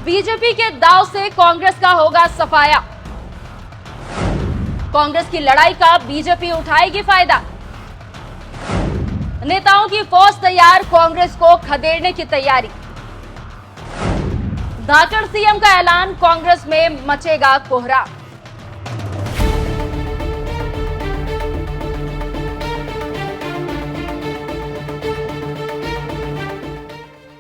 BJP के दांव से कांग्रेस का होगा सफाया। कांग्रेस की लड़ाई का बीजेपी उठाएगी फायदा। नेताओं की फौज तैयार, कांग्रेस को खदेड़ने की तैयारी। धाकड़ सीएम का ऐलान, कांग्रेस में मचेगा कोहरा।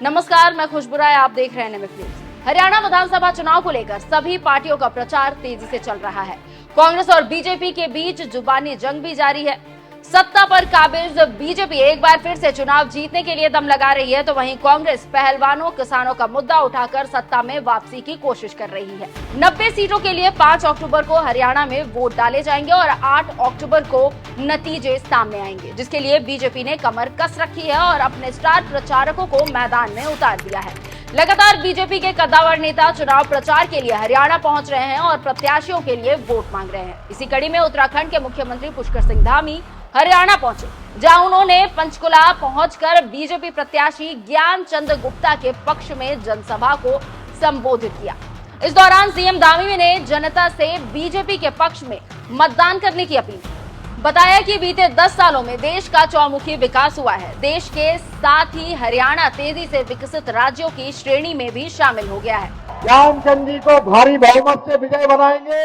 नमस्कार, मैं खुशबू राय, आप देख रहे हैं NMF न्यूज। हरियाणा विधानसभा चुनाव को लेकर सभी पार्टियों का प्रचार तेजी से चल रहा है। कांग्रेस और बीजेपी के बीच जुबानी जंग भी जारी है। सत्ता पर काबिज बीजेपी एक बार फिर से चुनाव जीतने के लिए दम लगा रही है, तो वहीं कांग्रेस पहलवानों किसानों का मुद्दा उठाकर सत्ता में वापसी की कोशिश कर रही है। 90 सीटों के लिए 5 अक्टूबर को हरियाणा में वोट डाले जाएंगे और 8 अक्टूबर को नतीजे सामने आएंगे, जिसके लिए बीजेपी ने कमर कस रखी है और अपने स्टार प्रचारकों को मैदान में उतार दिया है। लगातार बीजेपी के कद्दावर नेता चुनाव प्रचार के लिए हरियाणा पहुंच रहे हैं और प्रत्याशियों के लिए वोट मांग रहे हैं। इसी कड़ी में उत्तराखंड के मुख्यमंत्री पुष्कर सिंह धामी हरियाणा पहुंचे, जहां उन्होंने पंचकुला पहुंचकर बीजेपी प्रत्याशी ज्ञान चंद गुप्ता के पक्ष में जनसभा को संबोधित किया। इस दौरान सीएम धामी ने जनता से बीजेपी के पक्ष में मतदान करने की अपील की। बताया कि बीते 10 सालों में देश का चौमुखी विकास हुआ है। देश के साथ ही हरियाणा तेजी से विकसित राज्यों की श्रेणी में भी शामिल हो गया है। ज्ञानचंद जी को भारी बहुमत से विजय बनाएंगे,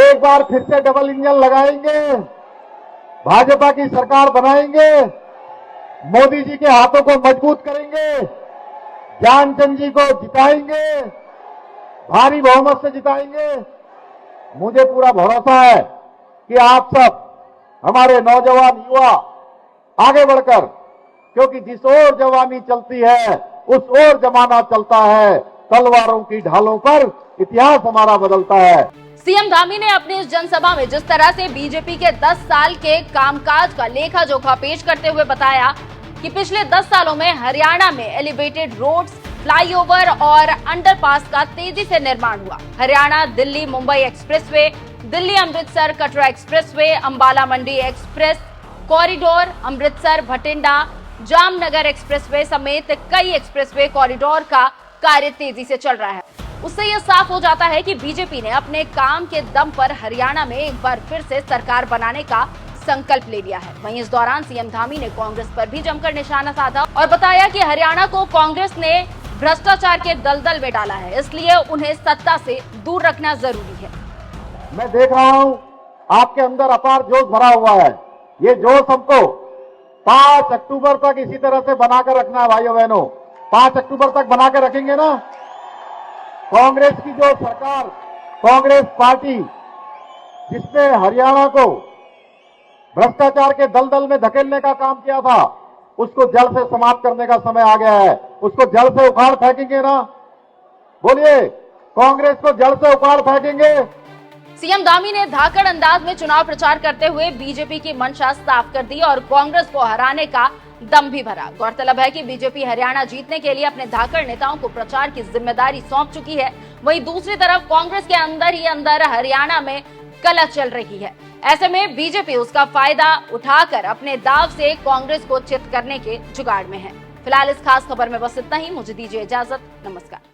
एक बार फिर से डबल इंजन लगाएंगे, भाजपा की सरकार बनाएंगे, मोदी जी के हाथों को मजबूत करेंगे, ज्ञानचंद जी को जिताएंगे, भारी बहुमत से जिताएंगे। मुझे पूरा भरोसा है कि आप सब हमारे नौजवान युवा आगे बढ़कर, क्योंकि जिस ओर जवानी चलती है उस ओर जमाना चलता है, तलवारों की ढालों पर इतिहास हमारा बदलता है। सीएम धामी ने अपनी इस जनसभा में जिस तरह से बीजेपी के 10 साल के कामकाज का लेखा जोखा पेश करते हुए बताया कि पिछले 10 सालों में हरियाणा में एलिवेटेड रोड्स, फ्लाईओवर और अंडरपास का तेजी से निर्माण हुआ। Haryana Delhi Mumbai expressway, Delhi Amritsar Katra expressway, Ambala Mandi express corridor, Amritsar Bathinda Jamnagar expressway समेत कई एक्सप्रेसवे कॉरिडोर का कार्य तेजी से चल रहा है। उससे यह साफ हो जाता है कि बीजेपी ने अपने काम के दम पर हरियाणा में एक बार फिर से सरकार बनाने का संकल्प ले लिया है। वहीं इस दौरान सीएम धामी ने कांग्रेस पर भी जमकर निशाना साधा और बताया कि हरियाणा को कांग्रेस ने भ्रष्टाचार के दलदल में डाला है, इसलिए उन्हें सत्ता से दूर रखना जरूरी है। मैं देख रहा हूं आपके अंदर अपार जोश भरा हुआ है। ये जोश हमको 5 अक्टूबर तक इसी तरह से बनाकर रखना है भाइयों बहनों। 5 अक्टूबर तक बनाकर रखेंगे ना। कांग्रेस की जो सरकार, कांग्रेस पार्टी जिसने हरियाणा को भ्रष्टाचार के दलदल में धकेलने का काम किया था, उसको जड़ से समाप्त करने का समय आ गया है। उसको जड़ से उखाड़ फेंकेंगे ना? बोलिए, कांग्रेस को जड़ से उखाड़ फेंकेंगे। सीएम धामी ने धाकड़ अंदाज में चुनाव प्रचार करते हुए बीजेपी की मंशा साफ कर दी और कांग्रेस को हराने का दम भी भरा। गौरतलब है कि बीजेपी हरियाणा जीतने के लिए अपने धाकड़ नेताओं को प्रचार की जिम्मेदारी सौंप चुकी है। वहीं दूसरी तरफ कांग्रेस के अंदर ही अंदर हरियाणा में कलह चल रही है। ऐसे में बीजेपी उसका फायदा उठाकर अपने दाव से कांग्रेस को चित करने के जुगाड़ में है। फिलहाल इस खास खबर में बस इतना ही। मुझे दीजिए इजाजत, नमस्कार।